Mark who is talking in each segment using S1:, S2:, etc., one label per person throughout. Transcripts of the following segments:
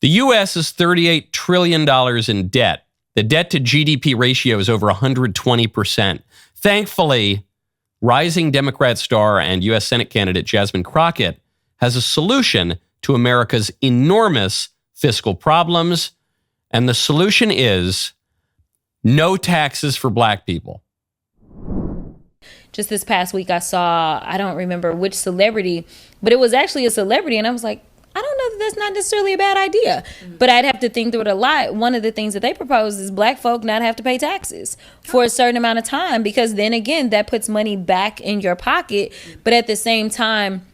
S1: The U.S. is $38 trillion in debt. The debt to GDP ratio is over 120%. Thankfully, rising Democrat star and U.S. Senate candidate Jasmine Crockett has a solution to America's enormous fiscal problems. And the solution is no taxes for black people.
S2: Just this past week, I saw, I don't remember which celebrity, but it was actually a celebrity. And I was like, I don't know that that's not necessarily a bad idea, but I'd have to think through it a lot. One of the things that they propose is black folk not have to pay taxes for a certain amount of time, because then again, that puts money back in your pocket. But at the same time,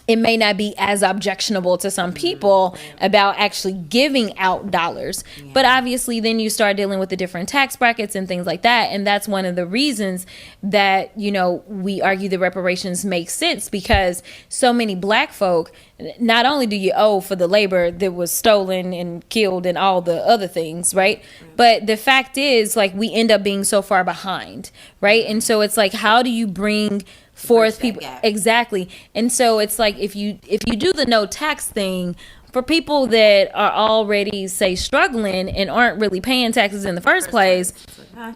S2: it may not be as objectionable to some people about actually giving out dollars. But obviously then you start dealing with the different tax brackets and things like that. And that's one of the reasons that, you know, we argue the reparations make sense, because so many black folk, not only do you owe for the labor that was stolen and killed and all the other things, right? But the fact is, like, we end up being so far behind, right? And so it's like, how do you bring forth people? Exactly. And so it's like, if you do the no tax thing for people that are already, say, struggling and aren't really paying taxes in the first place,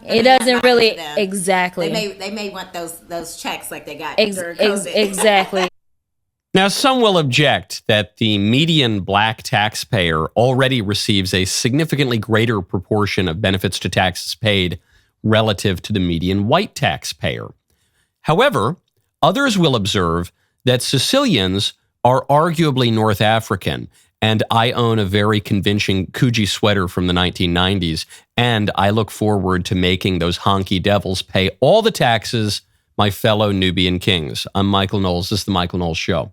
S2: it doesn't really, exactly.
S3: They may want those checks like they got during COVID.
S2: Exactly.
S1: Now, some will object that the median black taxpayer already receives a significantly greater proportion of benefits to taxes paid relative to the median white taxpayer. However, others will observe that Sicilians are arguably North African, and I own a very convincing Coogee sweater from the 1990s, and I look forward to making those honky devils pay all the taxes, my fellow Nubian kings. I'm Michael Knowles. This is The Michael Knowles Show.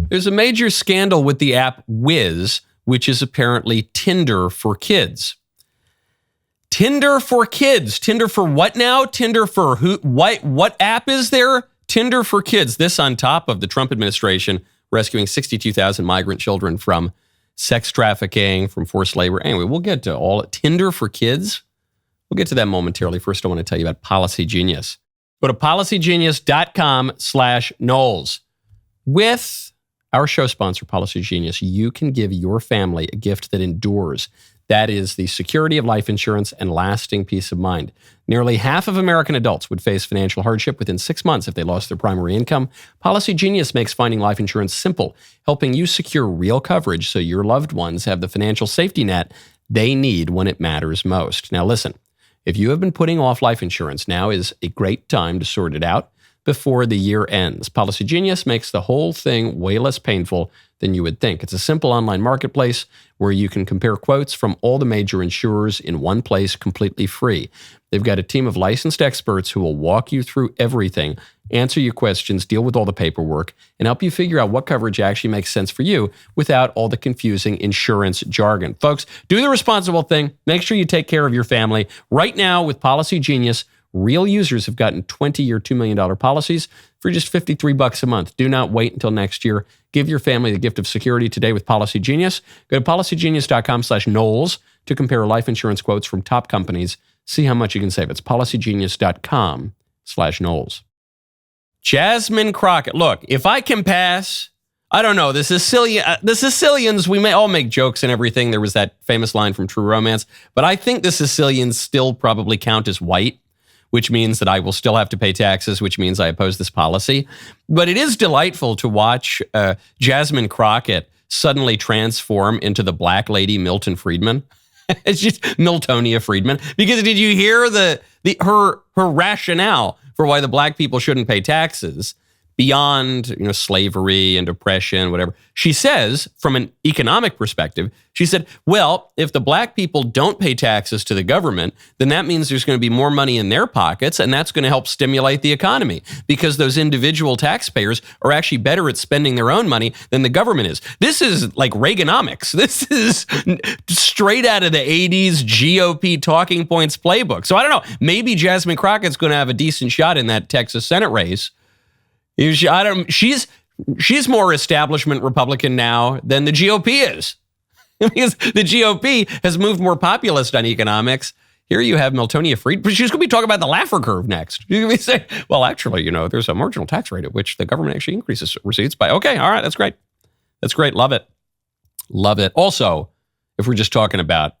S1: There's a major scandal with the app Wizz, which is apparently Tinder for kids. Tinder for kids. Tinder for what now? Tinder for who? What app is there? Tinder for kids. This on top of the Trump administration rescuing 62,000 migrant children from sex trafficking, from forced labor. Anyway, we'll get to all Tinder for kids. We'll get to that momentarily. First, I want to tell you about Policy Genius. Go to policygenius.com/Knowles. With our show sponsor, Policy Genius, you can give your family a gift that endures. That is the security of life insurance and lasting peace of mind. Nearly half of American adults would face financial hardship within 6 months if they lost their primary income. Policy Genius makes finding life insurance simple, helping you secure real coverage so your loved ones have the financial safety net they need when it matters most. Now listen, if you have been putting off life insurance, now is a great time to sort it out before the year ends. Policy Genius makes the whole thing way less painful than you would think. It's a simple online marketplace where you can compare quotes from all the major insurers in one place completely free. They've got a team of licensed experts who will walk you through everything, answer your questions, deal with all the paperwork, and help you figure out what coverage actually makes sense for you without all the confusing insurance jargon. Folks, do the responsible thing. Make sure you take care of your family. Right now with Policy Genius, real users have gotten 20-year, $2 million policies for just $53 a month. Do not wait until next year. Give your family the gift of security today with Policy Genius. Go to policygenius.com/Knowles to compare life insurance quotes from top companies. See how much you can save. It's policygenius.com/Knowles. Jasmine Crockett. Look, if I can pass, I don't know, the Sicilians, we may all make jokes and everything. There was that famous line from True Romance, but I think the Sicilians still probably count as white, which means that I will still have to pay taxes, which means I oppose this policy. But it is delightful to watch Jasmine Crockett suddenly transform into the black lady Milton Friedman. It's just Miltonia Friedman. Because did you hear her rationale for why the black people shouldn't pay taxes beyond, slavery and oppression, whatever? She says, from an economic perspective, she said, well, if the black people don't pay taxes to the government, then that means there's going to be more money in their pockets, and that's going to help stimulate the economy because those individual taxpayers are actually better at spending their own money than the government is. This is like Reaganomics. This is straight out of the 80s GOP talking points playbook. So I don't know, maybe Jasmine Crockett's going to have a decent shot in that Texas Senate race. She's She's more establishment Republican now than the GOP is. Because the GOP has moved more populist on economics. Here you have Miltonia Fried, but she's going to be talking about the Laffer curve next. You're going to be saying, well, actually, there's a marginal tax rate at which the government actually increases receipts by, okay, all right, that's great. That's great. Love it. Love it. Also, if we're just talking about,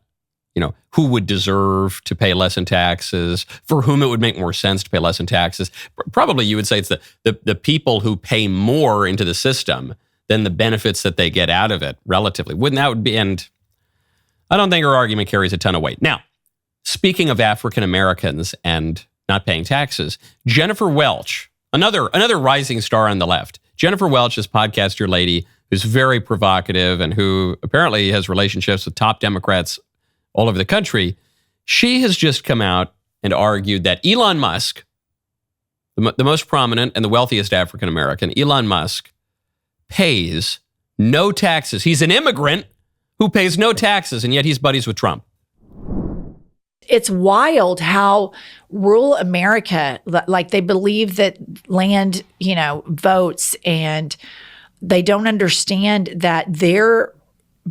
S1: who would deserve to pay less in taxes, for whom it would make more sense to pay less in taxes, probably you would say it's the people who pay more into the system than the benefits that they get out of it relatively. Wouldn't that be, and I don't think her argument carries a ton of weight. Now, speaking of African Americans and not paying taxes, Jennifer Welch, another rising star on the left. Jennifer Welch, this podcaster lady who's very provocative and who apparently has relationships with top Democrats all over the country. She has just come out and argued that Elon Musk, the most prominent and the wealthiest African American, Elon Musk, pays no taxes. He's an immigrant who pays no taxes, and yet he's buddies with Trump.
S4: It's wild how rural America, like they believe that land, votes, and they don't understand that they're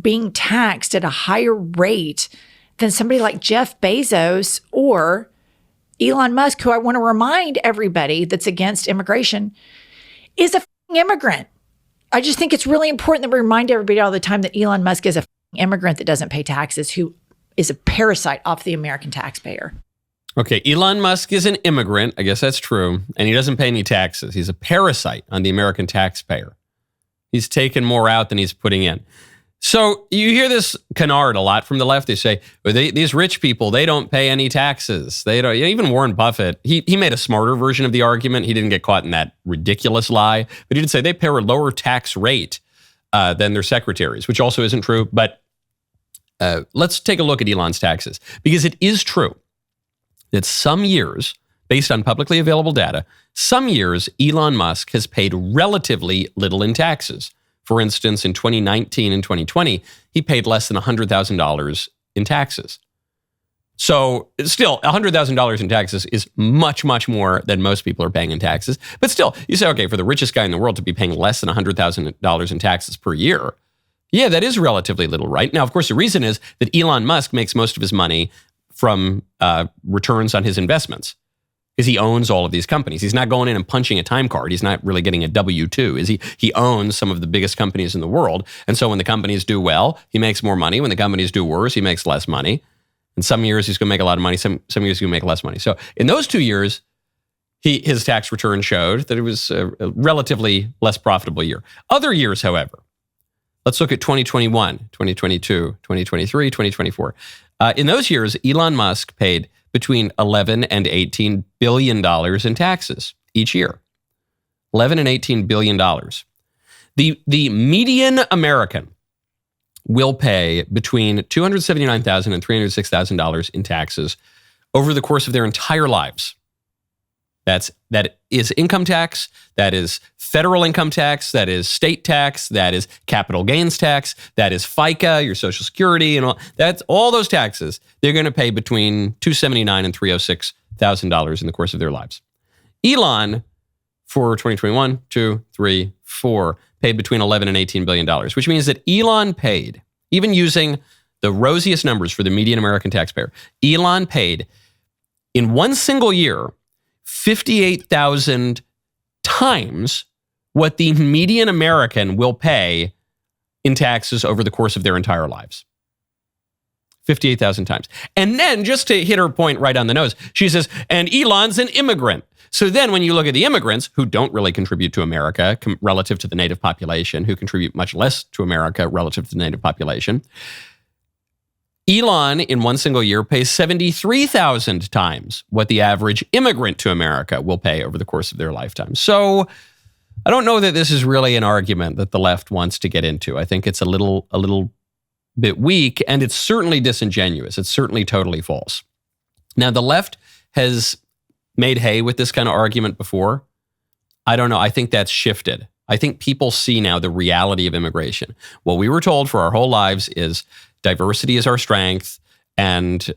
S4: being taxed at a higher rate than somebody like Jeff Bezos or Elon Musk, who I want to remind everybody that's against immigration is a immigrant. I just think it's really important that we remind everybody all the time that Elon Musk is a immigrant that doesn't pay taxes, who is a parasite off the American taxpayer.
S1: Okay, Elon Musk is an immigrant. I guess that's true. And he doesn't pay any taxes. He's a parasite on the American taxpayer. He's taken more out than he's putting in. So you hear this canard a lot from the left. They say, well, these rich people, they don't pay any taxes. They don't. Even Warren Buffett, he made a smarter version of the argument. He didn't get caught in that ridiculous lie. But he did say they pay a lower tax rate than their secretaries, which also isn't true. But let's take a look at Elon's taxes, because it is true that some years, based on publicly available data, some years Elon Musk has paid relatively little in taxes. For instance, in 2019 and 2020, he paid less than $100,000 in taxes. So still, $100,000 in taxes is much, much more than most people are paying in taxes. But still, you say, okay, for the richest guy in the world to be paying less than $100,000 in taxes per year, yeah, that is relatively little, right? Now, of course, the reason is that Elon Musk makes most of his money from returns on his investments, because he owns all of these companies. He's not going in and punching a time card. He's not really getting a W-2. He owns some of the biggest companies in the world. And so when the companies do well, he makes more money. When the companies do worse, he makes less money. And some years he's going to make a lot of money. Some years he's going to make less money. So in those 2 years, his tax return showed that it was a relatively less profitable year. Other years, however, let's look at 2021, 2022, 2023, 2024. In those years, Elon Musk paid between $11 and $18 billion in taxes each year. $11 and $18 billion. The median American will pay between $279,000 and $306,000 in taxes over the course of their entire lives. That is income tax, that is federal income tax, that is state tax, that is capital gains tax, that is FICA, your Social Security, and all. That's all those taxes. They're going to pay between $279,000 and $306,000 in the course of their lives. Elon, for 2021, 2, 3, 4, paid between $11 and $18 billion, which means that Elon paid, even using the rosiest numbers for the median American taxpayer, Elon paid in one single year 58,000 times what the median American will pay in taxes over the course of their entire lives. 58,000 times. And then, just to hit her point right on the nose, she says, and Elon's an immigrant. So then when you look at the immigrants who don't really contribute to America relative to the native population, who contribute much less to America relative to the native population, Elon, in one single year, pays 73,000 times what the average immigrant to America will pay over the course of their lifetime. So I don't know that this is really an argument that the left wants to get into. I think it's a little bit weak, and it's certainly disingenuous. It's certainly totally false. Now, the left has made hay with this kind of argument before. I don't know. I think that's shifted. I think people see now the reality of immigration. What we were told for our whole lives is diversity is our strength. And,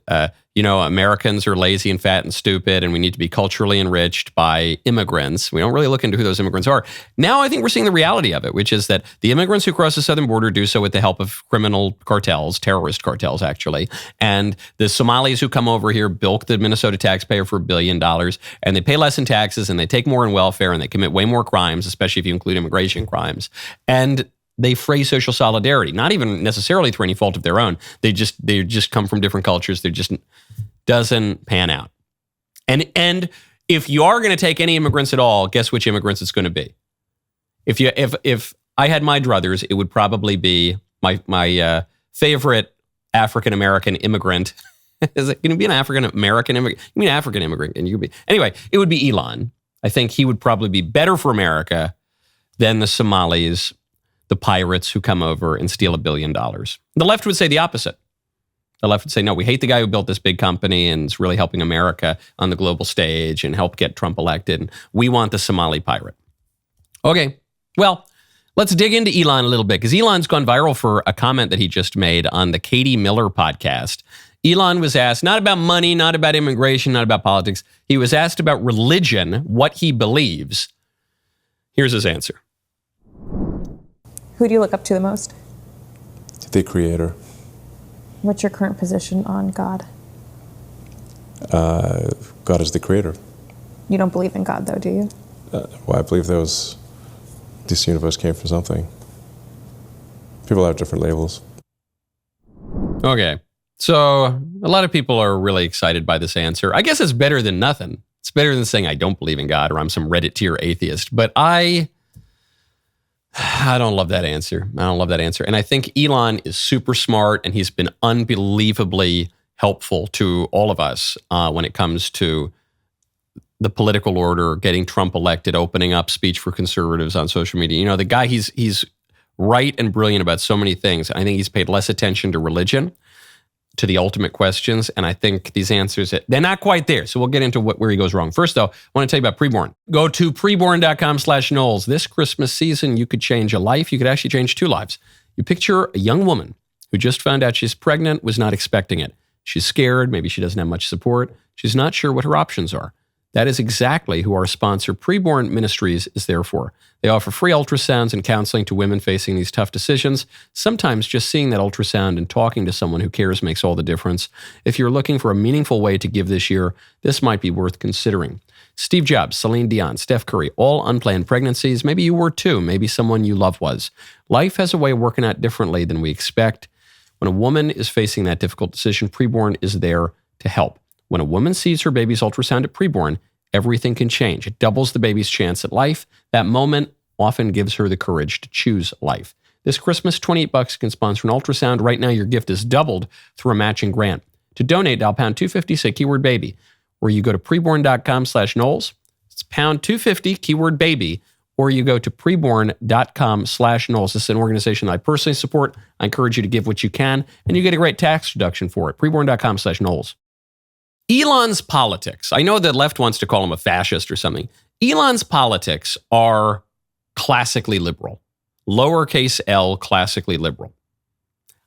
S1: Americans are lazy and fat and stupid, and we need to be culturally enriched by immigrants. We don't really look into who those immigrants are. Now I think we're seeing the reality of it, which is that the immigrants who cross the southern border do so with the help of criminal cartels, terrorist cartels, actually. And the Somalis who come over here bilk the Minnesota taxpayer for $1 billion, and they pay less in taxes, and they take more in welfare, and they commit way more crimes, especially if you include immigration crimes. And they phrase social solidarity, not even necessarily through any fault of their own. They just come from different cultures. They just doesn't pan out. And if you are going to take any immigrants at all, guess which immigrants it's going to be. If I had my druthers, it would probably be my favorite African American immigrant. Is it going to be an African American immigrant? You mean African immigrant? And you could be anyway. It would be Elon. I think he would probably be better for America than the Somalis, the pirates who come over and steal $1 billion. The left would say the opposite. The left would say, no, we hate the guy who built this big company and is really helping America on the global stage and help get Trump elected. And we want the Somali pirate. Okay, well, let's dig into Elon a little bit, because Elon's gone viral for a comment that he just made on the Katie Miller podcast. Elon was asked, not about money, not about immigration, not about politics. He was asked about religion, what he believes. Here's his answer.
S5: Who do you look up to the most?
S6: The Creator.
S5: What's your current position on God?
S6: God is the Creator.
S5: You don't believe in God, though, do you?
S6: Well, I believe this universe came from something. People have different labels.
S1: Okay, so a lot of people are really excited by this answer. I guess it's better than nothing. It's better than saying I don't believe in God or I'm some Reddit tier atheist. But I don't love that answer. And I think Elon is super smart, and he's been unbelievably helpful to all of us when it comes to the political order, getting Trump elected, opening up speech for conservatives on social media. The guy, he's right and brilliant about so many things. I think he's paid less attention to religion, to the ultimate questions. And I think these answers, they're not quite there. So we'll get into where he goes wrong. First, though, I want to tell you about Preborn. Go to preborn.com/Knowles. This Christmas season, you could change a life. You could actually change 2 lives. You picture a young woman who just found out she's pregnant, was not expecting it. She's scared. Maybe she doesn't have much support. She's not sure what her options are. That is exactly who our sponsor, Preborn Ministries, is there for. They offer free ultrasounds and counseling to women facing these tough decisions. Sometimes just seeing that ultrasound and talking to someone who cares makes all the difference. If you're looking for a meaningful way to give this year, this might be worth considering. Steve Jobs, Celine Dion, Steph Curry, all unplanned pregnancies. Maybe you were too. Maybe someone you love was. Life has a way of working out differently than we expect. When a woman is facing that difficult decision, Preborn is there to help. When a woman sees her baby's ultrasound at Preborn, everything can change. It doubles the baby's chance at life. That moment often gives her the courage to choose life. This Christmas, $28 can sponsor an ultrasound. Right now, your gift is doubled through a matching grant. To donate, dial pound 250, say keyword baby, or you go to preborn.com/Knowles. It's pound 250, keyword baby, or you go to preborn.com/Knowles. This is an organization that I personally support. I encourage you to give what you can, and you get a great tax deduction for it. Preborn.com/Knowles. Elon's politics. I know the left wants to call him a fascist or something. Elon's politics are classically liberal. Lowercase L, classically liberal.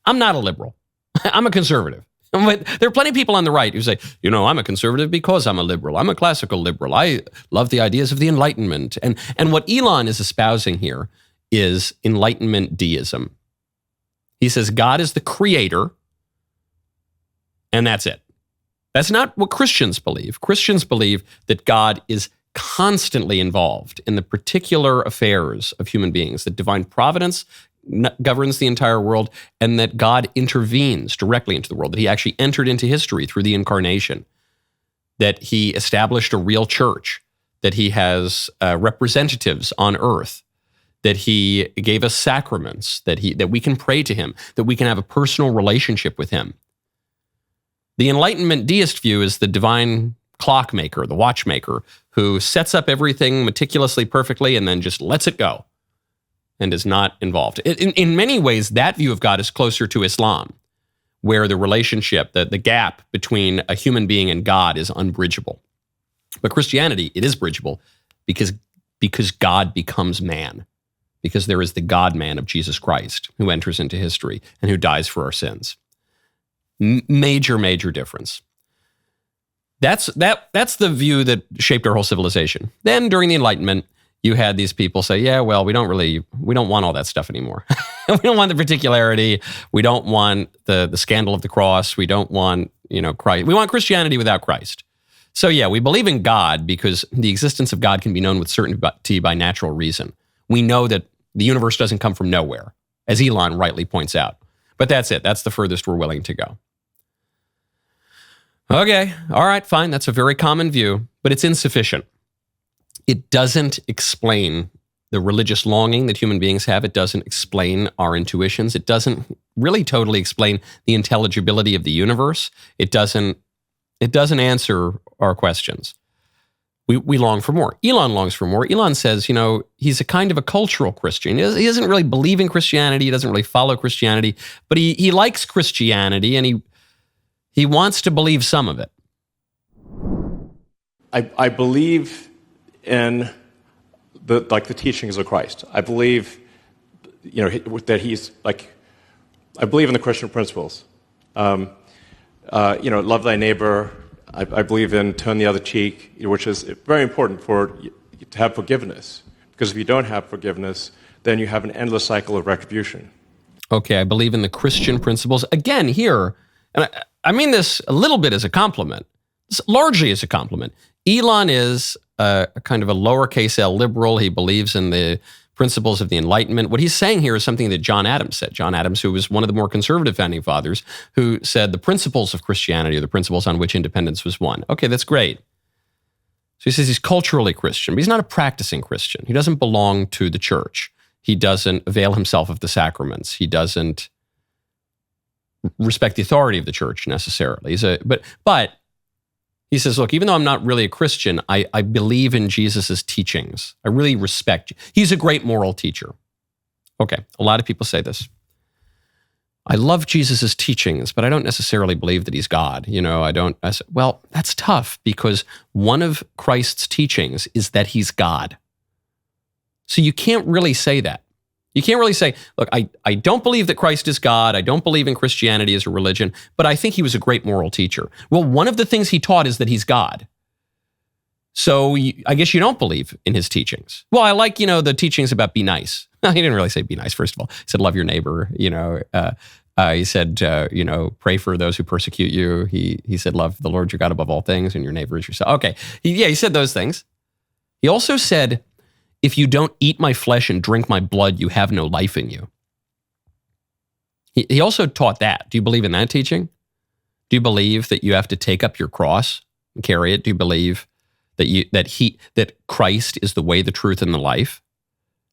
S1: I'm not a liberal. I'm a conservative. But there are plenty of people on the right who say, I'm a conservative because I'm a liberal. I'm a classical liberal. I love the ideas of the Enlightenment. And what Elon is espousing here is Enlightenment deism. He says God is the creator, and that's it. That's not what Christians believe. Christians believe that God is constantly involved in the particular affairs of human beings, that divine providence governs the entire world, and that God intervenes directly into the world, that he actually entered into history through the incarnation, that he established a real church, that he has representatives on earth, that he gave us sacraments, that we can pray to him, that we can have a personal relationship with him. The Enlightenment deist view is the divine clockmaker, the watchmaker, who sets up everything meticulously, perfectly, and then just lets it go and is not involved. In many ways, that view of God is closer to Islam, where the relationship, the gap between a human being and God is unbridgeable. But Christianity, it is bridgeable because God becomes man, because there is the God-man of Jesus Christ who enters into history and who dies for our sins. Major, major difference. That's the view that shaped our whole civilization. Then during the Enlightenment, you had these people say, yeah, well, we don't want all that stuff anymore. We don't want the particularity. We don't want the scandal of the cross. We don't want, Christ. We want Christianity without Christ. So yeah, we believe in God because the existence of God can be known with certainty by natural reason. We know that the universe doesn't come from nowhere, as Elon rightly points out. But that's it. That's the furthest we're willing to go. Okay, all right, fine. That's a very common view, but it's insufficient. It doesn't explain the religious longing that human beings have. It doesn't explain our intuitions. It doesn't really totally explain the intelligibility of the universe. It doesn't answer our questions. We long for more. Elon longs for more. Elon says, he's a kind of a cultural Christian. He doesn't really believe in Christianity. He doesn't really follow Christianity, but he likes Christianity and he wants to believe some of it.
S7: I believe in the teachings of Christ. I believe, that he's I believe in the Christian principles. Love thy neighbor. I believe in turn the other cheek, which is very important to have forgiveness. Because if you don't have forgiveness, then you have an endless cycle of retribution.
S1: Okay, I believe in the Christian principles. Again, here, and I mean this a little bit as a compliment, largely as a compliment. Elon is a kind of a lowercase L liberal. He believes in the principles of the Enlightenment. What he's saying here is something that John Adams said. John Adams, who was one of the more conservative founding fathers, who said the principles of Christianity are the principles on which independence was won. Okay, that's great. So he says he's culturally Christian, but he's not a practicing Christian. He doesn't belong to the church. He doesn't avail himself of the sacraments. He doesn't respect the authority of the church necessarily. But he says, look, even though I'm not really a Christian, I believe in Jesus' teachings. I really respect you. He's a great moral teacher. Okay, a lot of people say this. I love Jesus' teachings, but I don't necessarily believe that he's God. I said, well, that's tough because one of Christ's teachings is that he's God. So you can't really say that. You can't really say, look, I don't believe that Christ is God. I don't believe in Christianity as a religion, but I think he was a great moral teacher. Well, one of the things he taught is that he's God. So I guess you don't believe in his teachings. Well, I like, the teachings about be nice. He didn't really say be nice, first of all. He said, love your neighbor. He said, pray for those who persecute you. He said, love the Lord your God above all things and your neighbor as yourself. Okay. He said those things. He also said, if you don't eat my flesh and drink my blood, you have no life in you. He also taught that. Do you believe in that teaching? Do you believe that you have to take up your cross and carry it? Do you believe that Christ is the way, the truth, and the life,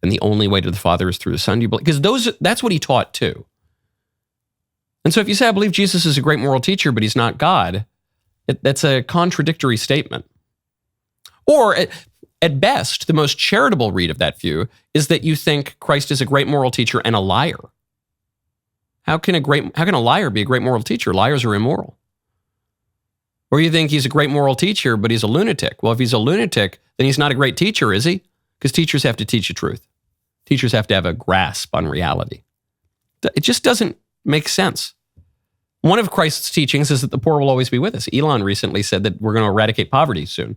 S1: and the only way to the Father is through the Son? Do you believe? Because that's what he taught too. And so if you say, I believe Jesus is a great moral teacher, but he's not God, that's a contradictory statement. Or at best, the most charitable read of that view is that you think Christ is a great moral teacher and a liar. How can a liar be a great moral teacher? Liars are immoral. Or you think he's a great moral teacher, but he's a lunatic. Well, if he's a lunatic, then he's not a great teacher, is he? Because teachers have to teach the truth. Teachers have to have a grasp on reality. It just doesn't make sense. One of Christ's teachings is that the poor will always be with us. Elon recently said that we're going to eradicate poverty soon.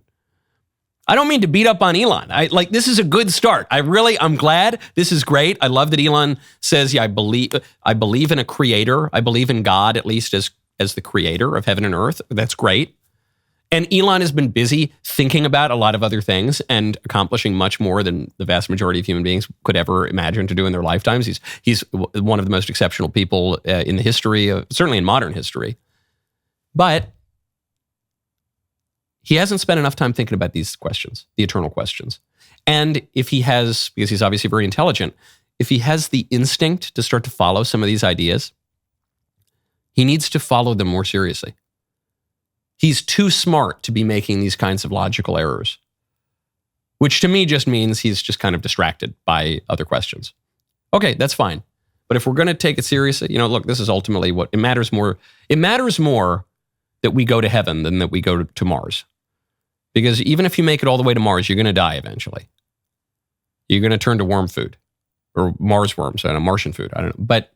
S1: I don't mean to beat up on Elon. This is a good start. I'm glad. This is great. I love that Elon says, yeah, I believe in a creator. I believe in God, at least as the creator of heaven and earth. That's great. And Elon has been busy thinking about a lot of other things and accomplishing much more than the vast majority of human beings could ever imagine to do in their lifetimes. He's one of the most exceptional people in the history, certainly in modern history. But he hasn't spent enough time thinking about these questions, the eternal questions. And if he has, because he's obviously very intelligent, if he has the instinct to start to follow some of these ideas, he needs to follow them more seriously. He's too smart to be making these kinds of logical errors, which to me just means he's just kind of distracted by other questions. Okay, that's fine. But if we're going to take it seriously, look, this is ultimately what it matters more. It matters more that we go to heaven than that we go to Mars. Because even if you make it all the way to Mars, you're going to die eventually. You're going to turn to worm food or Mars worms, Martian food. I don't know. But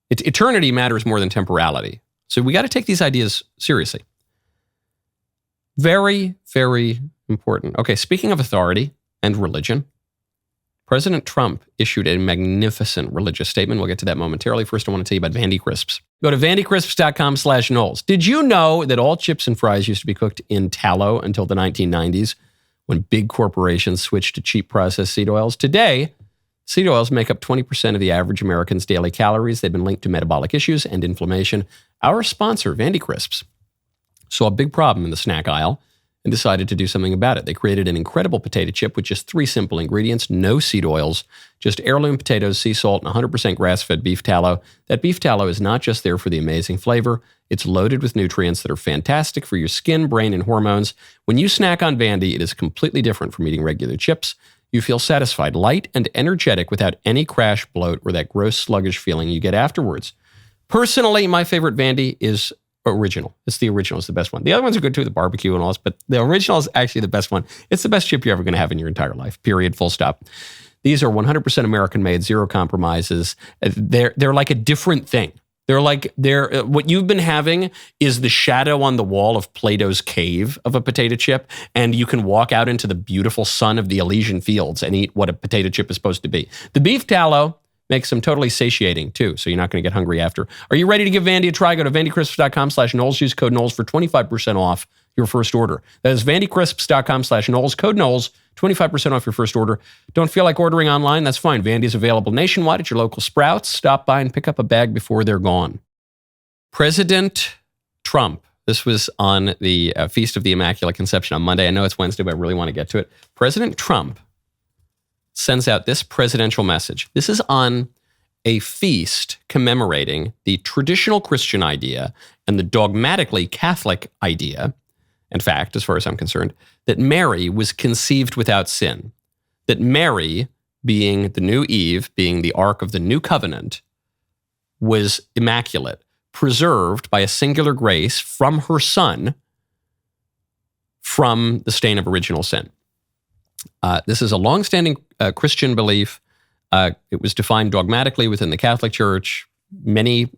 S1: eternity matters more than temporality. So we got to take these ideas seriously. Very, very important. Okay, speaking of authority and religion, President Trump issued a magnificent religious statement. We'll get to that momentarily. First, I want to tell you about Vandy Crisps. Go to vandycrisps.com/Knowles. Did you know that all chips and fries used to be cooked in tallow until the 1990s when big corporations switched to cheap processed seed oils? Today, seed oils make up 20% of the average American's daily calories. They've been linked to metabolic issues and inflammation. Our sponsor, Vandy Crisps, saw a big problem in the snack aisle and decided to do something about it. They created an incredible potato chip with just 3 simple ingredients, no seed oils, just heirloom potatoes, sea salt, and 100% grass-fed beef tallow. That beef tallow is not just there for the amazing flavor. It's loaded with nutrients that are fantastic for your skin, brain, and hormones. When you snack on Vandy, it is completely different from eating regular chips. You feel satisfied, light, and energetic without any crash, bloat, or that gross, sluggish feeling you get afterwards. Personally, my favorite Vandy is original. It's the original. It's the best one. The other ones are good too, the barbecue and all this, but the original is actually the best one. It's the best chip you're ever going to have in your entire life, period, full stop. These are 100% American made, zero compromises. They're like a different thing. What you've been having is the shadow on the wall of Plato's cave of a potato chip, and you can walk out into the beautiful sun of the Elysian fields and eat what a potato chip is supposed to be. The beef tallow makes them totally satiating too, so you're not going to get hungry after. Are you ready to give Vandy a try? Go to vandycrisps.com/Knowles. Use code Knowles for 25% off your first order. That is vandycrisps.com/Knowles. Code Knowles, 25% off your first order. Don't feel like ordering online? That's fine. Vandy is available nationwide at your local Sprouts. Stop by and pick up a bag before they're gone. President Trump. This was on the Feast of the Immaculate Conception on Monday. I know it's Wednesday, but I really want to get to it. President Trump sends out this presidential message. This is on a feast commemorating the traditional Christian idea and the dogmatically Catholic idea, in fact, as far as I'm concerned, that Mary was conceived without sin. That Mary, being the new Eve, being the ark of the new covenant, was immaculate, preserved by a singular grace from her son from the stain of original sin. This is a longstanding Christian belief. It was defined dogmatically within the Catholic Church. Many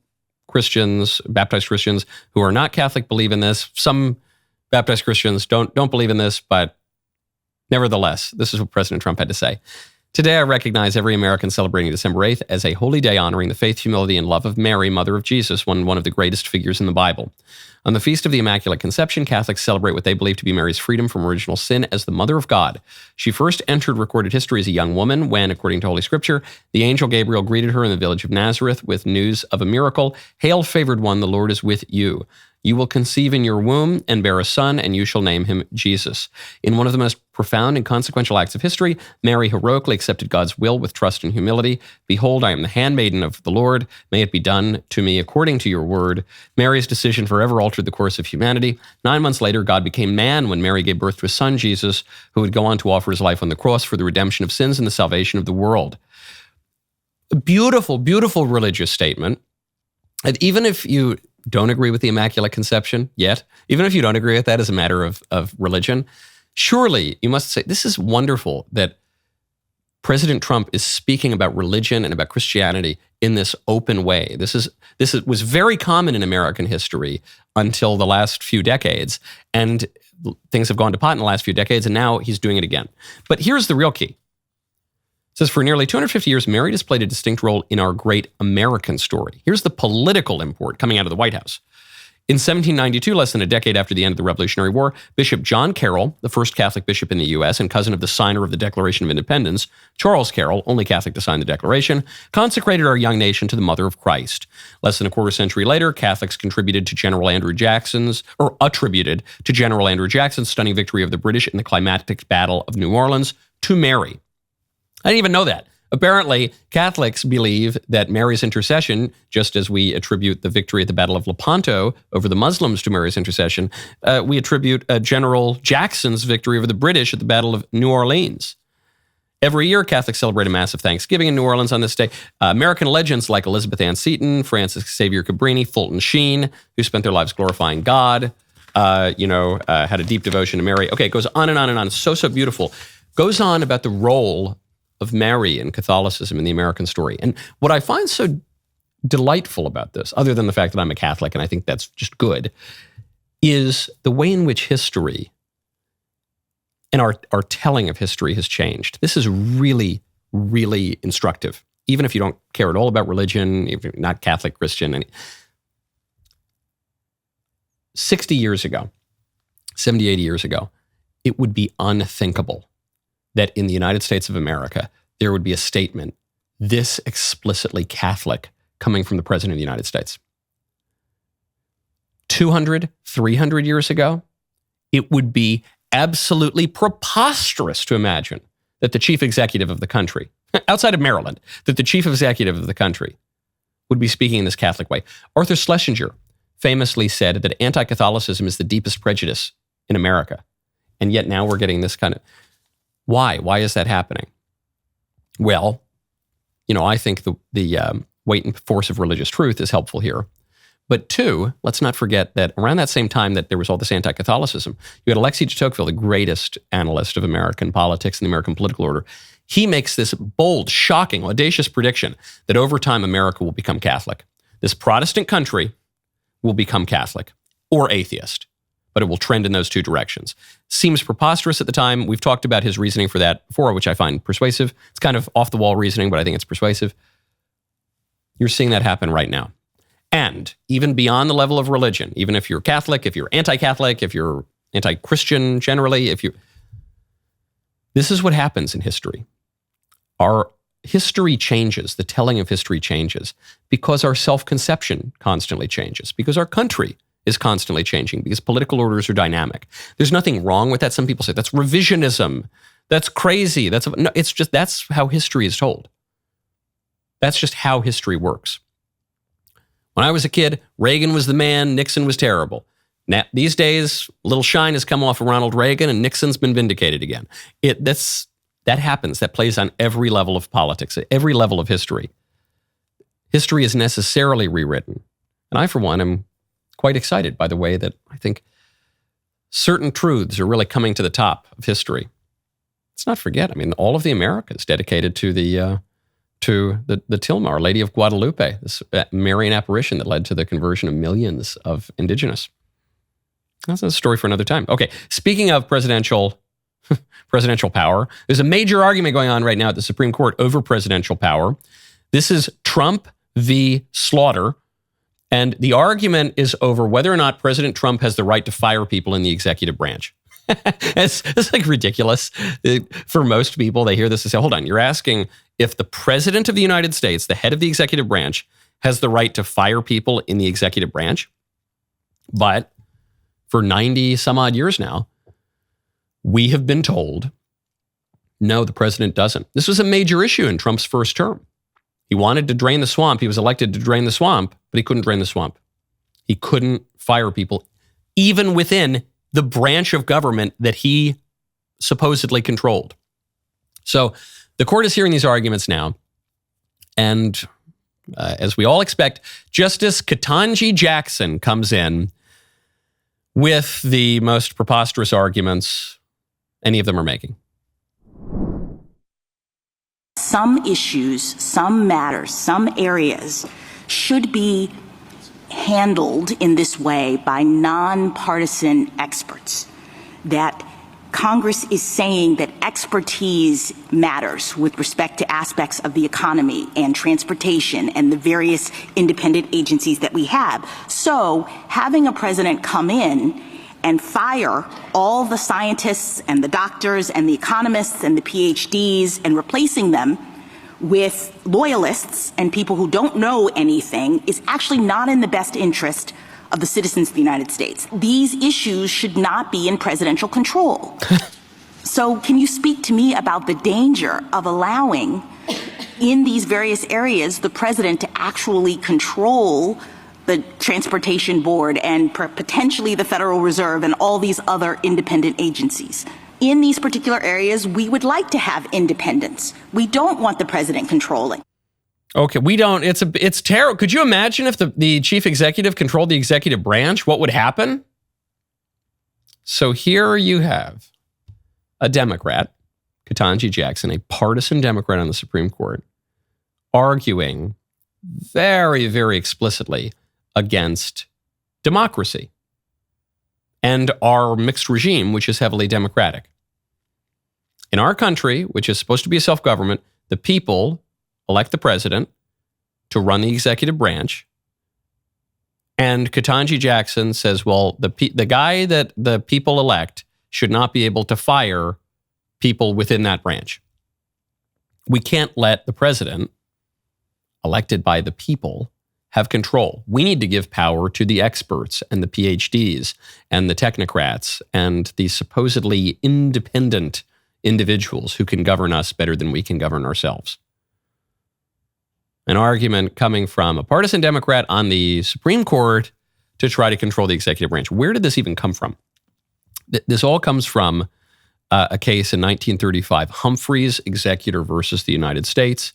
S1: Christians, baptized Christians who are not Catholic, believe in this. Some baptized Christians don't believe in this, but nevertheless, this is what President Trump had to say. Today, I recognize every American celebrating December 8th as a holy day honoring the faith, humility, and love of Mary, Mother of Jesus, one of the greatest figures in the Bible. On the Feast of the Immaculate Conception, Catholics celebrate what they believe to be Mary's freedom from original sin as the Mother of God. She first entered recorded history as a young woman when, according to Holy Scripture, the angel Gabriel greeted her in the village of Nazareth with news of a miracle. "Hail, favored one, the Lord is with you. You will conceive in your womb and bear a son, and you shall name him Jesus." In one of the most profound and consequential acts of history, Mary heroically accepted God's will with trust and humility. "Behold, I am the handmaiden of the Lord. May it be done to me according to your word." Mary's decision forever altered the course of humanity. 9 months later, God became man when Mary gave birth to his son, Jesus, who would go on to offer his life on the cross for the redemption of sins and the salvation of the world. A beautiful, beautiful religious statement. And even if you don't agree with the Immaculate Conception yet, even if you don't agree with that as a matter of religion, surely you must say, this is wonderful that President Trump is speaking about religion and about Christianity in this open way. This was very common in American history until the last few decades, and things have gone to pot in the last few decades, and now he's doing it again. But here's the real key. It says, for nearly 250 years, Mary has played a distinct role in our great American story. Here's the political import coming out of the White House. In 1792, less than a decade after the end of the Revolutionary War, Bishop John Carroll, the first Catholic bishop in the U.S. and cousin of the signer of the Declaration of Independence, Charles Carroll, only Catholic to sign the Declaration, consecrated our young nation to the Mother of Christ. Less than a quarter century later, Catholics attributed to General Andrew Jackson's stunning victory of the British in the climactic Battle of New Orleans to Mary. I didn't even know that. Apparently, Catholics believe that Mary's intercession, just as we attribute the victory at the Battle of Lepanto over the Muslims to Mary's intercession, we attribute General Jackson's victory over the British at the Battle of New Orleans. Every year, Catholics celebrate a massive Thanksgiving in New Orleans on this day. American legends like Elizabeth Ann Seton, Francis Xavier Cabrini, Fulton Sheen, who spent their lives glorifying God, had a deep devotion to Mary. Okay, it goes on and on and on. It's so beautiful. Goes on about the role of Mary in Catholicism in the American story. And what I find so delightful about this, other than the fact that I'm a Catholic and I think that's just good, is the way in which history and our telling of history has changed. This is really, really instructive, even if you don't care at all about religion, if you're not Catholic, Christian. 60 years ago, 70, 80 years ago, it would be unthinkable that in the United States of America, there would be a statement this explicitly Catholic coming from the President of the United States. 200, 300 years ago, it would be absolutely preposterous to imagine that the chief executive of the country, outside of Maryland, that the chief executive of the country would be speaking in this Catholic way. Arthur Schlesinger famously said that anti-Catholicism is the deepest prejudice in America. And yet now we're getting this kind of... Why? Why is that happening? Well, I think the weight and force of religious truth is helpful here. But two, let's not forget that around that same time that there was all this anti-Catholicism, you had Alexis de Tocqueville, the greatest analyst of American politics and the American political order. He makes this bold, shocking, audacious prediction that over time America will become Catholic. This Protestant country will become Catholic or atheist, but it will trend in those two directions. Seems preposterous at the time. We've talked about his reasoning for that before, which I find persuasive. It's kind of off-the-wall reasoning, but I think it's persuasive. You're seeing that happen right now. And even beyond the level of religion, even if you're Catholic, if you're anti-Catholic, if you're anti-Christian generally, this is what happens in history. Our history changes, the telling of history changes, because our self-conception constantly changes, because our country is constantly changing, because political orders are dynamic. There's nothing wrong with that. Some people say that's revisionism. That's crazy. No, it's just, that's how history is told. That's just how history works. When I was a kid, Reagan was the man, Nixon was terrible. Now, these days, a little shine has come off of Ronald Reagan and Nixon's been vindicated again. That happens. That plays on every level of politics, at every level of history. History is necessarily rewritten. And I, for one, am quite excited by the way that I think certain truths are really coming to the top of history. Let's not forget, all of the Americas dedicated to the Tilma, Our Lady of Guadalupe, this Marian apparition that led to the conversion of millions of indigenous. That's a story for another time. Okay, speaking of presidential power, there's a major argument going on right now at the Supreme Court over presidential power. This is Trump v. Slaughter, and the argument is over whether or not President Trump has the right to fire people in the executive branch. It's like ridiculous. For most people, they hear this and say, hold on, you're asking if the President of the United States, the head of the executive branch, has the right to fire people in the executive branch? But for 90 some odd years now, we have been told, no, the president doesn't. This was a major issue in Trump's first term. He wanted to drain the swamp. He was elected to drain the swamp, but he couldn't drain the swamp. He couldn't fire people, even within the branch of government that he supposedly controlled. So the court is hearing these arguments now. And as we all expect, Justice Ketanji Jackson comes in with the most preposterous arguments any of them are making.
S8: Some issues, some matters, some areas should be handled in this way by nonpartisan experts. That Congress is saying that expertise matters with respect to aspects of the economy and transportation and the various independent agencies that we have. So having a president come in and fire all the scientists and the doctors and the economists and the PhDs and replacing them with loyalists and people who don't know anything is actually not in the best interest of the citizens of the United States. These issues should not be in presidential control. So can you speak to me about the danger of allowing in these various areas the president to actually control the Transportation Board and potentially the Federal Reserve and all these other independent agencies? In these particular areas, we would like to have independence. We don't want the president controlling.
S1: Okay, we don't. It's terrible. Could you imagine if the chief executive controlled the executive branch? What would happen? So here you have a Democrat, Ketanji Jackson, a partisan Democrat on the Supreme Court, arguing very, very explicitly against democracy and our mixed regime, which is heavily democratic. In our country, which is supposed to be a self-government, the people elect the president to run the executive branch. And Ketanji Jackson says, well, the guy that the people elect should not be able to fire people within that branch. We can't let the president, elected by the people, have control. We need to give power to the experts and the PhDs and the technocrats and the supposedly independent individuals who can govern us better than we can govern ourselves. An argument coming from a partisan Democrat on the Supreme Court to try to control the executive branch. Where did this even come from? This all comes from a case in 1935, Humphreys Executor versus the United States,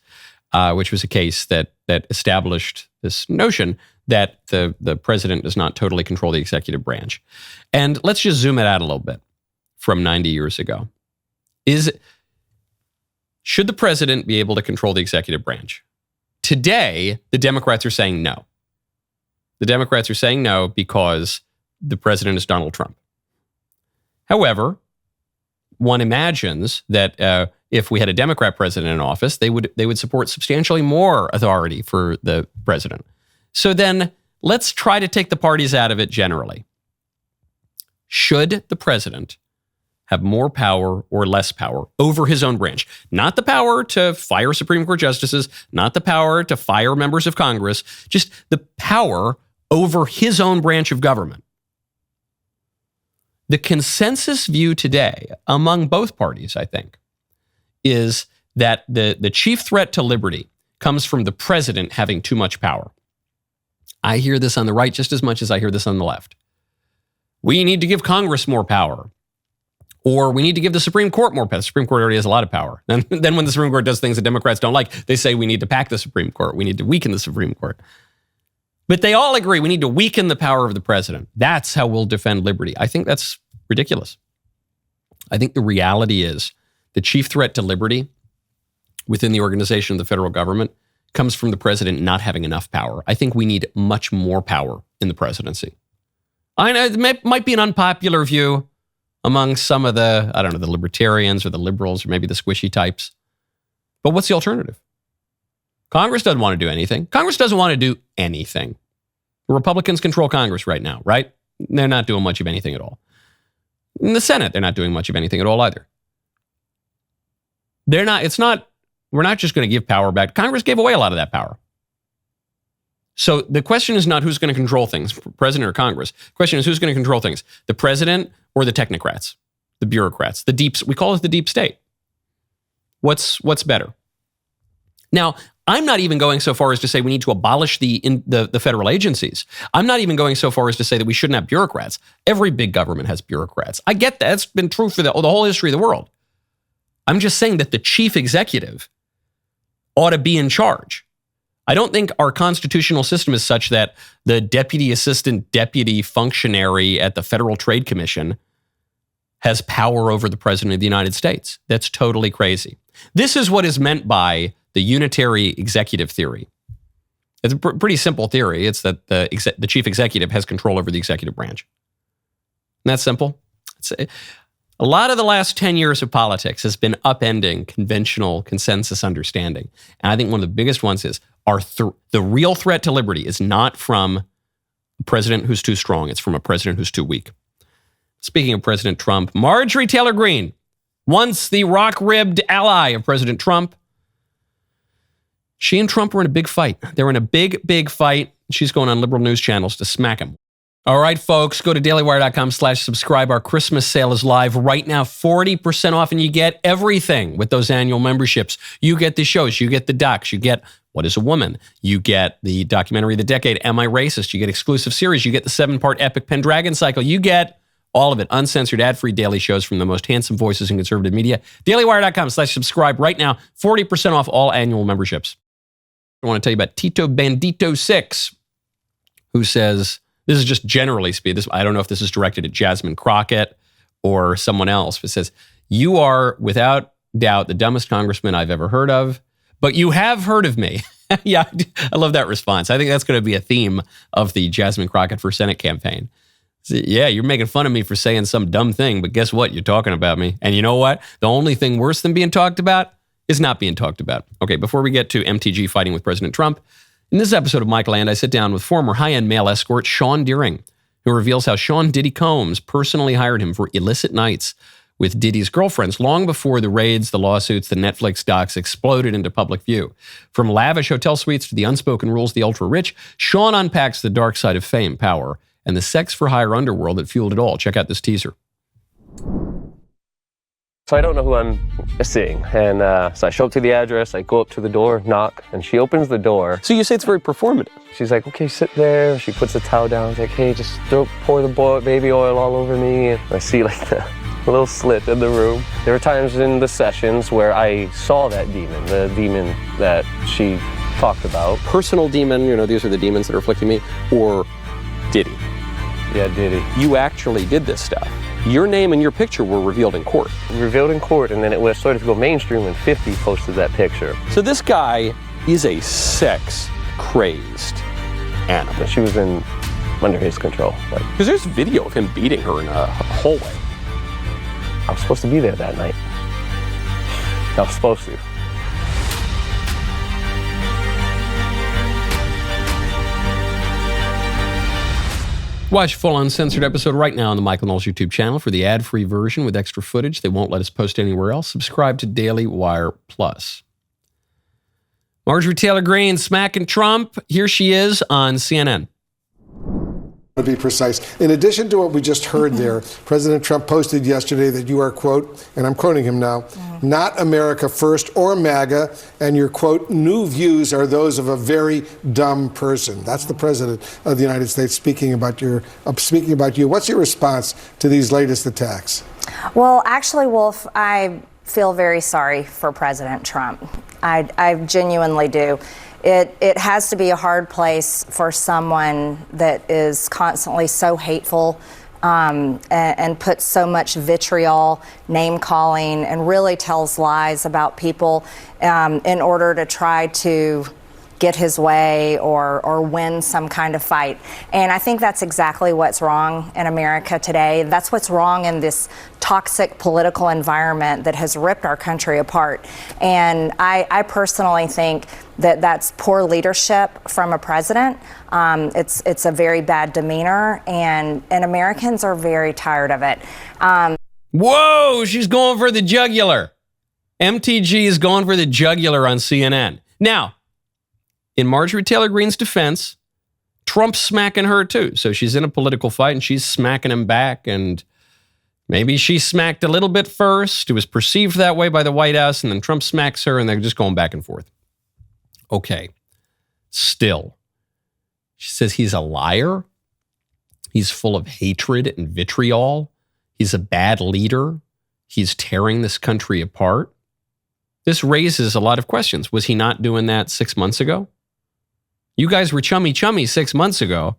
S1: which was a case that established this notion that the president does not totally control the executive branch. And let's just zoom it out a little bit from 90 years ago. Should the president be able to control the executive branch? Today, the Democrats are saying no. The Democrats are saying no because the president is Donald Trump. However, one imagines that if we had a Democrat president in office, they would support substantially more authority for the president. So then let's try to take the parties out of it generally. Should the president have more power or less power over his own branch? Not the power to fire Supreme Court justices, not the power to fire members of Congress, just the power over his own branch of government. The consensus view today among both parties, I think, is that the chief threat to liberty comes from the president having too much power. I hear this on the right just as much as I hear this on the left. We need to give Congress more power. Or we need to give the Supreme Court more power. The Supreme Court already has a lot of power. And then when the Supreme Court does things that Democrats don't like, they say we need to pack the Supreme Court. We need to weaken the Supreme Court. But they all agree we need to weaken the power of the president. That's how we'll defend liberty. I think that's ridiculous. I think the reality is the chief threat to liberty within the organization of the federal government comes from the president not having enough power. I think we need much more power in the presidency. I know it might be an unpopular view among some of the, the libertarians or the liberals or maybe the squishy types. But what's the alternative? Congress doesn't want to do anything. Congress doesn't want to do anything. The Republicans control Congress right now, right? They're not doing much of anything at all. In the Senate, they're not doing much of anything at all either. We're not just going to give power back. Congress gave away a lot of that power. So the question is not who's going to control things, president or Congress. The question is who's going to control things, the president or the technocrats, the bureaucrats, we call it the deep state. What's better? Now, I'm not even going so far as to say we need to abolish the federal agencies. I'm not even going so far as to say that we shouldn't have bureaucrats. Every big government has bureaucrats. I get that. It's been true for the whole history of the world. I'm just saying that the chief executive ought to be in charge. I don't think our constitutional system is such that the deputy assistant deputy functionary at the Federal Trade Commission has power over the president of the United States. That's totally crazy. This is what is meant by the unitary executive theory. It's a pretty simple theory. It's that the chief executive has control over the executive branch. Isn't that simple? A lot of the last 10 years of politics has been upending conventional consensus understanding. And I think one of the biggest ones is the real threat to liberty is not from a president who's too strong. It's from a president who's too weak. Speaking of President Trump, Marjorie Taylor Greene, once the rock-ribbed ally of President Trump, she and Trump were in a big fight. They were in a big, big fight. She's going on liberal news channels to smack him. All right, folks, go to dailywire.com/subscribe. Our Christmas sale is live right now, 40% off, and you get everything with those annual memberships. You get the shows, you get the docs, you get What is a Woman? You get the documentary of the decade, Am I Racist? You get exclusive series, you get the 7-part epic Pendragon cycle, you get all of it, uncensored, ad-free daily shows from the most handsome voices in conservative media. dailywire.com/subscribe right now, 40% off all annual memberships. I want to tell you about Tito Bandito 6, who says, this is just generally speaking, I don't know if this is directed at Jasmine Crockett or someone else, but says, you are without doubt the dumbest congressman I've ever heard of, but you have heard of me. Yeah, I love that response. I think that's going to be a theme of the Jasmine Crockett for Senate campaign. Yeah, you're making fun of me for saying some dumb thing, but guess what? You're talking about me. And you know what? The only thing worse than being talked about is not being talked about. Okay, before we get to MTG fighting with President Trump, in this episode of Michael and I sit down with former high-end male escort Sean Deering, who reveals how Sean Diddy Combs personally hired him for illicit nights with Diddy's girlfriends long before the raids, the lawsuits, the Netflix docs exploded into public view. From lavish hotel suites to the unspoken rules of the ultra-rich, Sean unpacks the dark side of fame, power, and the sex-for-hire underworld that fueled it all. Check out this teaser.
S9: So I don't know who I'm seeing, and so I show up to the address, I go up to the door, knock, and she opens the door.
S1: So you say it's very performative.
S9: She's like, okay, sit there. She puts the towel down. She's like, hey, just pour the baby oil all over me. And I see like the little slit in the room. There were times in the sessions where I saw that demon, the demon that she talked about.
S1: Personal demon, these are the demons that are afflicting me, or Diddy.
S9: Yeah, Diddy.
S1: You actually did this stuff. Your name and your picture were revealed in court.
S9: Revealed in court, and then it was started to go mainstream when 50 posted that picture.
S1: So this guy is a sex-crazed animal.
S9: She was under his control.
S1: Because there's video of him beating her in a hallway.
S9: I was supposed to be there that night. I was supposed to.
S1: Watch a full uncensored episode right now on the Michael Knowles YouTube channel. For the ad-free version with extra footage they won't let us post anywhere else, subscribe to Daily Wire Plus. Marjorie Taylor Greene smacking Trump. Here she is on CNN.
S10: To be precise, in addition to what we just heard there, President Trump posted yesterday that you are, quote, and I'm quoting him now, not America first or MAGA, and your, quote, new views are those of a very dumb person. That's the President of the United States speaking about you. What's your response to these latest attacks?
S11: Well, actually, Wolf, I feel very sorry for President Trump. I genuinely do. It has to be a hard place for someone that is constantly so hateful and puts so much vitriol, name calling, and really tells lies about people in order to try to get his way or win some kind of fight. And I think that's exactly what's wrong in America today. That's what's wrong in this toxic political environment that has ripped our country apart. And I personally think that that's poor leadership from a president. It's a very bad demeanor, and Americans are very tired of it.
S1: Whoa, she's going for the jugular. MTG is going for the jugular on CNN. Now, in Marjorie Taylor Greene's defense, Trump's smacking her too. So she's in a political fight and she's smacking him back. And maybe she smacked a little bit first. It was perceived that way by the White House. And then Trump smacks her and they're just going back and forth. Okay. Still, she says he's a liar. He's full of hatred and vitriol. He's a bad leader. He's tearing this country apart. This raises a lot of questions. Was he not doing that 6 months ago? You guys were chummy 6 months ago.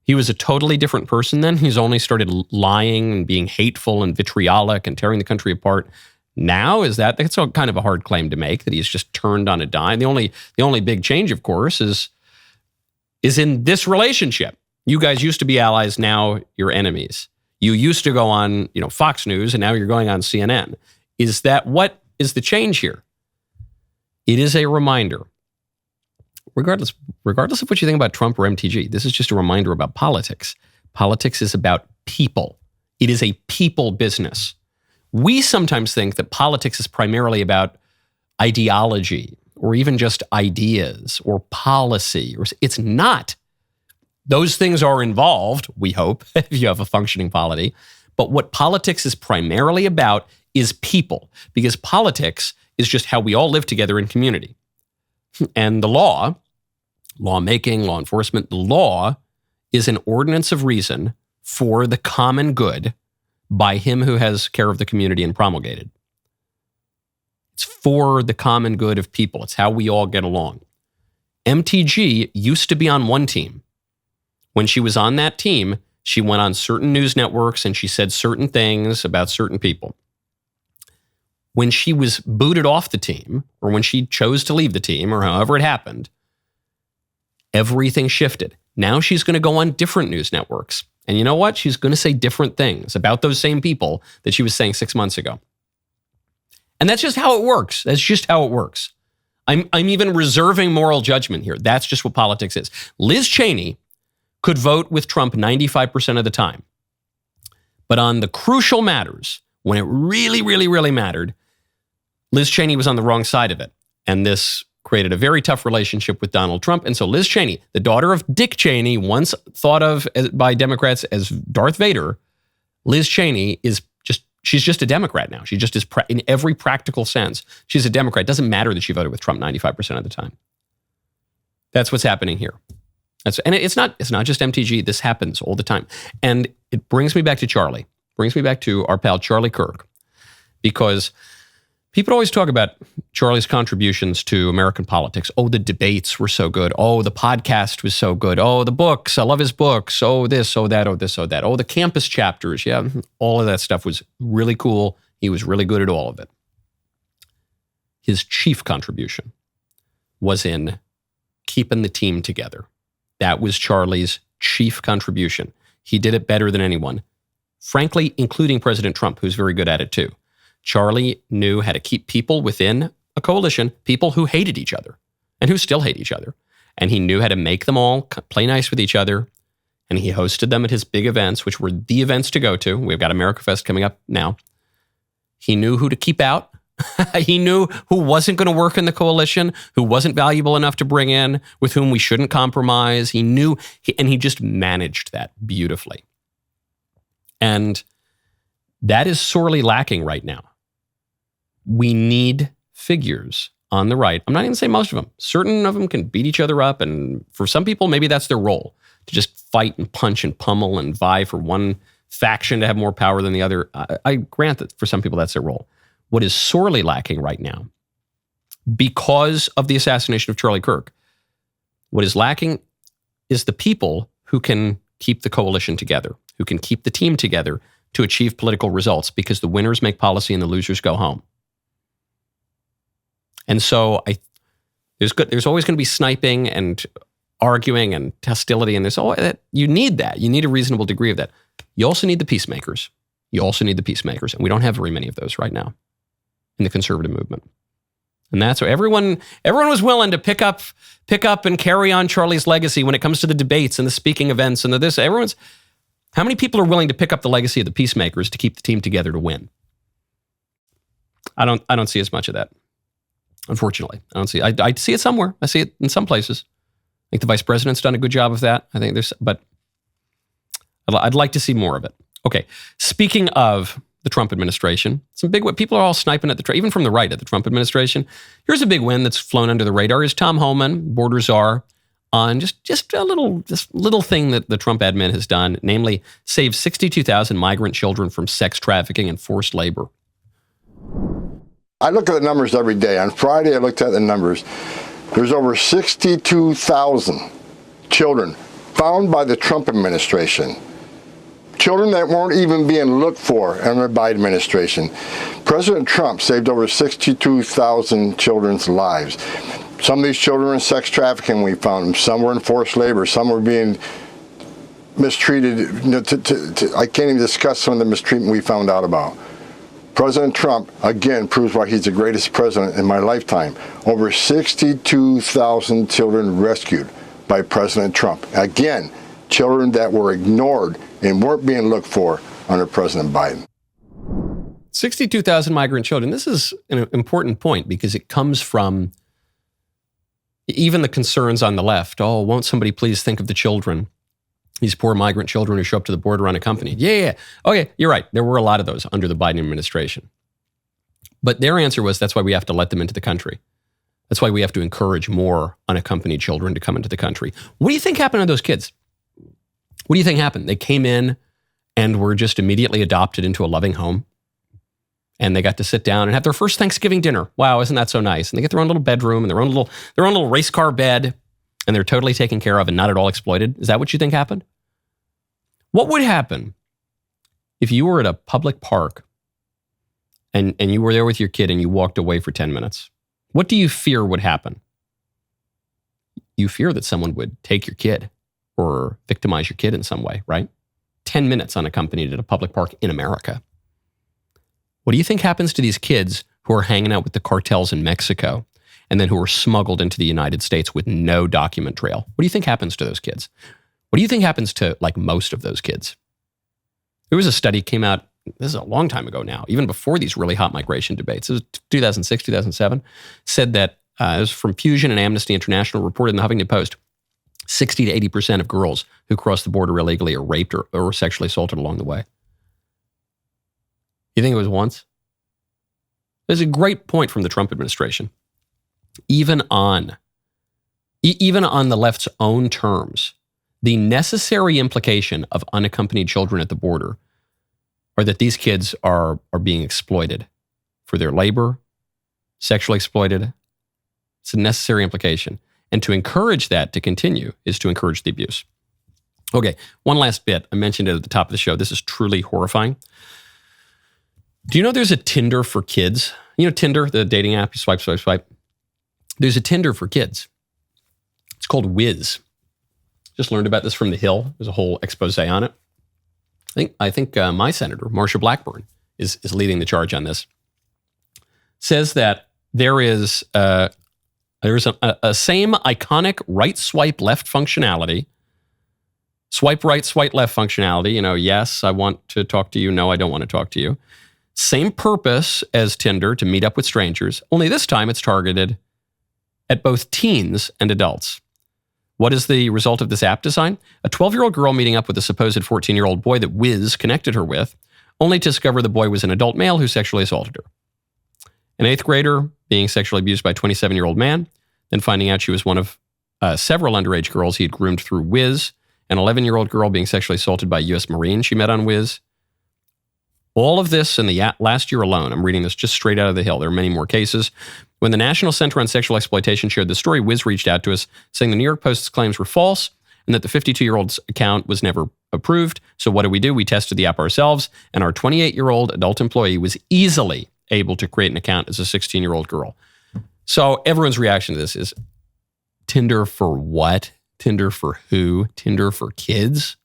S1: He was a totally different person then. He's only started lying and being hateful and vitriolic and tearing the country apart. Now, that's kind of a hard claim to make, that he's just turned on a dime. The only big change, of course, is in this relationship. You guys used to be allies, now you're enemies. You used to go on, Fox News, and now you're going on CNN. What is the change here? It is a reminder. Regardless of what you think about Trump or MTG, this is just a reminder about politics. Politics is about people. It is a people business. We sometimes think that politics is primarily about ideology or even just ideas or policy. It's not. Those things are involved, we hope, if you have a functioning polity. But what politics is primarily about is people, because politics is just how we all live together in community. And the lawmaking, law enforcement, the law is an ordinance of reason for the common good by him who has care of the community and promulgated. It's for the common good of people. It's how we all get along. MTG used to be on one team. When she was on that team, she went on certain news networks and she said certain things about certain people. when she was booted off the team, or when she chose to leave the team, or however it happened, everything shifted. Now she's going to go on different news networks. And you know what? She's going to say different things about those same people that she was saying 6 months ago. And that's just how it works. That's just how it works. I'm even reserving moral judgment here. That's just what politics is. Liz Cheney could vote with Trump 95% of the time. But on the crucial matters, when it really, really, really mattered, Liz Cheney was on the wrong side of it. And this created a very tough relationship with Donald Trump. And so Liz Cheney, the daughter of Dick Cheney, once thought of by Democrats as Darth Vader, Liz Cheney she's just a Democrat now. She just is, in every practical sense, she's a Democrat. It doesn't matter that she voted with Trump 95% of the time. That's what's happening here. And it's not just MTG. This happens all the time. And it brings me back to Charlie. Brings me back to our pal Charlie Kirk. Because people always talk about Charlie's contributions to American politics. Oh, the debates were so good. Oh, the podcast was so good. Oh, the books. I love his books. Oh, this, oh, that, oh, this, oh, that. Oh, the campus chapters. Yeah, all of that stuff was really cool. He was really good at all of it. His chief contribution was in keeping the team together. That was Charlie's chief contribution. He did it better than anyone. Frankly, including President Trump, who's very good at it too. Charlie knew how to keep people within a coalition, people who hated each other and who still hate each other. And he knew how to make them all play nice with each other. And he hosted them at his big events, which were the events to go to. We've got America Fest coming up now. He knew who to keep out. He knew who wasn't going to work in the coalition, who wasn't valuable enough to bring in, with whom we shouldn't compromise. He knew, and he just managed that beautifully. And that is sorely lacking right now. We need figures on the right. I'm not even saying most of them. Certain of them can beat each other up. And for some people, maybe that's their role, to just fight and punch and pummel and vie for one faction to have more power than the other. I grant that for some people, that's their role. What is sorely lacking right now, because of the assassination of Charlie Kirk, what is lacking is the people who can keep the coalition together, who can keep the team together to achieve political results, because the winners make policy and the losers go home. And so there's always going to be sniping and arguing and hostility, and you need that. You need a reasonable degree of that. You also need the peacemakers. And we don't have very many of those right now in the conservative movement. And that's why everyone was willing to pick up and carry on Charlie's legacy when it comes to the debates and the speaking events and this. How many people are willing to pick up the legacy of the peacemakers to keep the team together to win? I don't see as much of that. Unfortunately, I don't see. I see it somewhere. I see it in some places. I think the vice president's done a good job of that. I think but I'd like to see more of it. Okay, speaking of the Trump administration, some big people are all sniping at even from the right at the Trump administration. Here's a big win that's flown under the radar: is Tom Homan, border czar, on just a little thing that the Trump admin has done, namely save 62,000 migrant children from sex trafficking and forced labor.
S12: I look at the numbers every day. On Friday, I looked at the numbers. There's over 62,000 children found by the Trump administration. Children that weren't even being looked for under the Biden administration. President Trump saved over 62,000 children's lives. Some of these children were in sex trafficking, we found them. Some were in forced labor. Some were being mistreated. I can't even discuss some of the mistreatment we found out about. President Trump, again, proves why he's the greatest president in my lifetime. Over 62,000 children rescued by President Trump. Again, children that were ignored and weren't being looked for under President Biden.
S1: 62,000 migrant children. This is an important point because it comes from even the concerns on the left. Oh, won't somebody please think of the children? These poor migrant children who show up to the border unaccompanied. Yeah. Okay, you're right. There were a lot of those under the Biden administration. But their answer was, that's why we have to let them into the country. That's why we have to encourage more unaccompanied children to come into the country. What do you think happened to those kids? What do you think happened? They came in and were just immediately adopted into a loving home. And they got to sit down and have their first Thanksgiving dinner. Wow, isn't that so nice? And they get their own little bedroom and their own little race car bed. And they're totally taken care of and not at all exploited. Is that what you think happened? What would happen if you were at a public park and you were there with your kid and you walked away for 10 minutes, what do you fear would happen? You fear that someone would take your kid or victimize your kid in some way, right? 10 minutes unaccompanied at a public park in America. What do you think happens to these kids who are hanging out with the cartels in Mexico and then who are smuggled into the United States with no document trail? What do you think happens to those kids? What do you think happens to like most of those kids? There was a study came out, this is a long time ago now, even before these really hot migration debates. It was 2006, 2007, said that it was from Fusion and Amnesty International, reported in the Huffington Post, 60 to 80% of girls who cross the border illegally are raped or sexually assaulted along the way. You think it was once? There's a great point from the Trump administration. Even on the left's own terms, the necessary implication of unaccompanied children at the border are that these kids are being exploited for their labor, sexually exploited. It's a necessary implication. And to encourage that to continue is to encourage the abuse. Okay, one last bit. I mentioned it at the top of the show. This is truly horrifying. Do you know there's a Tinder for kids? You know Tinder, the dating app, you swipe, swipe, swipe. There's a Tinder for kids. It's called Wizz. Just learned about this from The Hill. There's a whole expose on it. I think my senator, Marsha Blackburn, is leading the charge on this. Says that there's a same iconic right swipe left functionality. Swipe right, swipe left functionality. You know, yes, I want to talk to you. No, I don't want to talk to you. Same purpose as Tinder, to meet up with strangers. Only this time it's targeted at both teens and adults. What is the result of this app design? A 12-year-old girl meeting up with a supposed 14-year-old boy that Wizz connected her with, only to discover the boy was an adult male who sexually assaulted her. An 8th grader being sexually abused by a 27-year-old man, then finding out she was one of several underage girls he had groomed through Wizz. An 11-year-old girl being sexually assaulted by a U.S. Marine she met on Wizz. All of this in the last year alone. I'm reading this just straight out of The Hill. There are many more cases. When the National Center on Sexual Exploitation shared the story, Wizz reached out to us saying the New York Post's claims were false and that the 52-year-old's account was never approved. So what do? We tested the app ourselves, and our 28-year-old adult employee was easily able to create an account as a 16-year-old girl. So everyone's reaction to this is, Tinder for what? Tinder for who? Tinder for kids?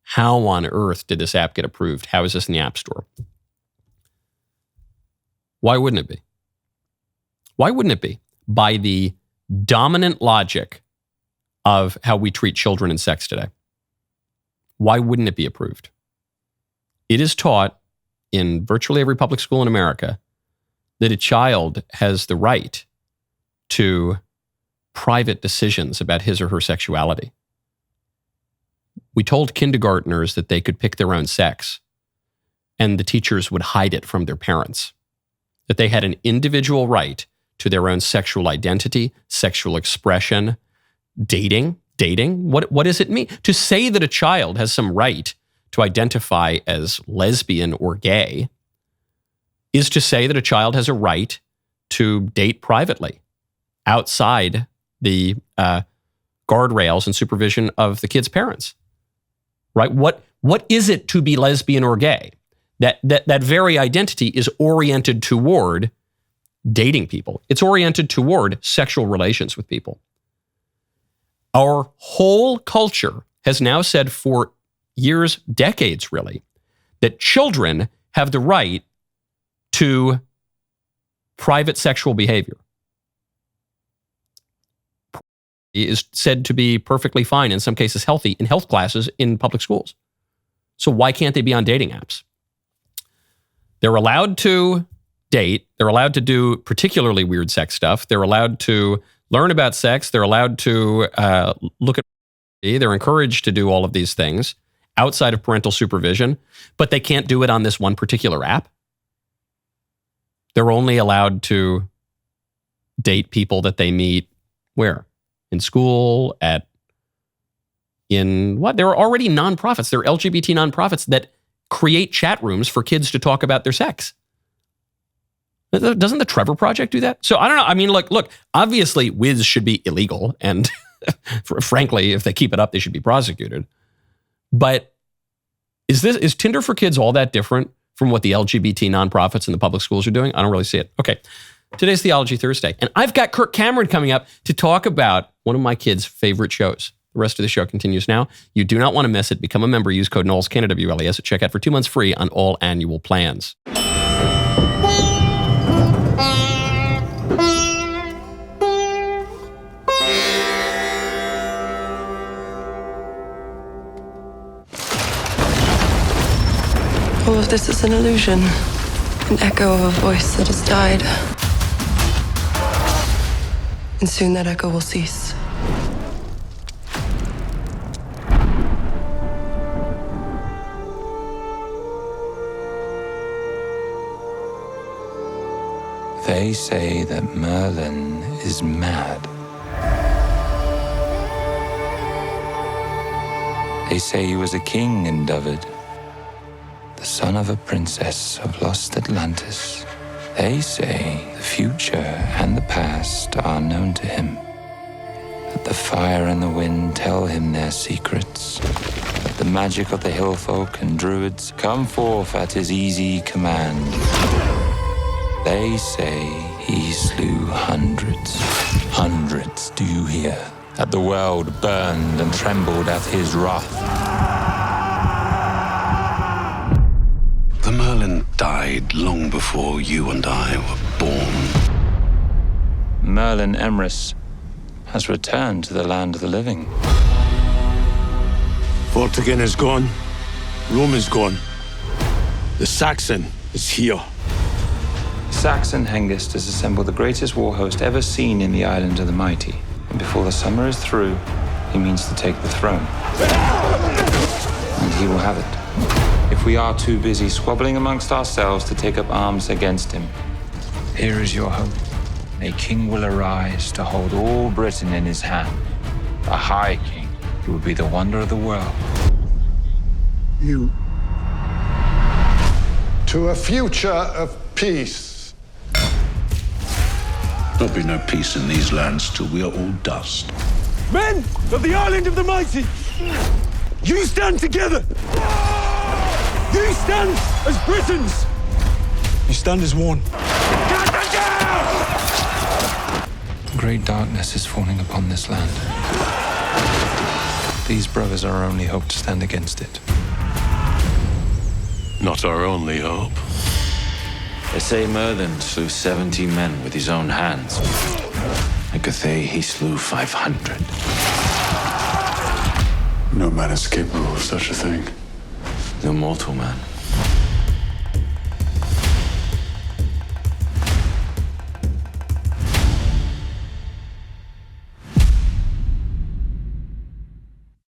S1: How on earth did this app get approved? How is this in the App Store? Why wouldn't it be? Why wouldn't it be? By the dominant logic of how we treat children and sex today. Why wouldn't it be approved? It is taught in virtually every public school in America that a child has the right to private decisions about his or her sexuality. We told kindergartners that they could pick their own sex, and the teachers would hide it from their parents, that they had an individual right to their own sexual identity, sexual expression, dating. What does it mean? To say that a child has some right to identify as lesbian or gay is to say that a child has a right to date privately outside the guardrails and supervision of the kid's parents. Right? What is it to be lesbian or gay? That very identity is oriented toward dating people. It's oriented toward sexual relations with people. Our whole culture has now said for years, decades really, that children have the right to private sexual behavior. Is said to be perfectly fine, in some cases healthy, in health classes in public schools. So why can't they be on dating apps? They're allowed to date. They're allowed to do particularly weird sex stuff. They're allowed to learn about sex. They're allowed to look at. They're encouraged to do all of these things outside of parental supervision, but they can't do it on this one particular app. They're only allowed to date people that they meet where? In school, there are already nonprofits. There are LGBT nonprofits that create chat rooms for kids to talk about their sex. Doesn't the Trevor Project do that? So I don't know. I mean, look, obviously Wizz should be illegal. And frankly, if they keep it up, they should be prosecuted. But is Tinder for kids all that different from what the LGBT nonprofits and the public schools are doing? I don't really see it. Okay. Today's Theology Thursday, and I've got Kirk Cameron coming up to talk about one of my kids' favorite shows. The rest of the show continues now. You do not want to miss it. Become a member. Use code Knowles, KNWLES at checkout for 2 months free on all annual plans.
S13: All of this is an illusion, an echo of a voice that has died. And soon that echo will cease.
S14: They say that Merlin is mad. They say he was a king in David, the son of a princess of lost Atlantis. They say the future and the past are known to him, that the fire and the wind tell him their secrets, that the magic of the hill folk and druids come forth at his easy command. They say he slew hundreds, do you hear? That the world burned and trembled at his wrath.
S15: The Merlin died long before you and I were born.
S14: Merlin Emrys has returned to the land of the living.
S15: Vortigern is gone. Rome is gone. The Saxon is here.
S14: Saxon Hengist has assembled the greatest war host ever seen in the Island of the Mighty. And before the summer is through, he means to take the throne. And he will have it. If we are too busy squabbling amongst ourselves to take up arms against him, here is your hope. A king will arise to hold all Britain in his hand. A high king who will be the wonder of the world.
S12: You. To a future of peace.
S15: There'll be no peace in these lands till we are all dust.
S16: Men of the Island of the Mighty, you stand together. You stand as Britons. You stand as one.
S14: Great darkness is falling upon this land. These brothers are our only hope to stand against it.
S15: Not our only hope.
S17: They say Merlin slew 70 men with his own hands. At Cathay, he slew 500.
S15: No man is capable of such a thing.
S17: No mortal man.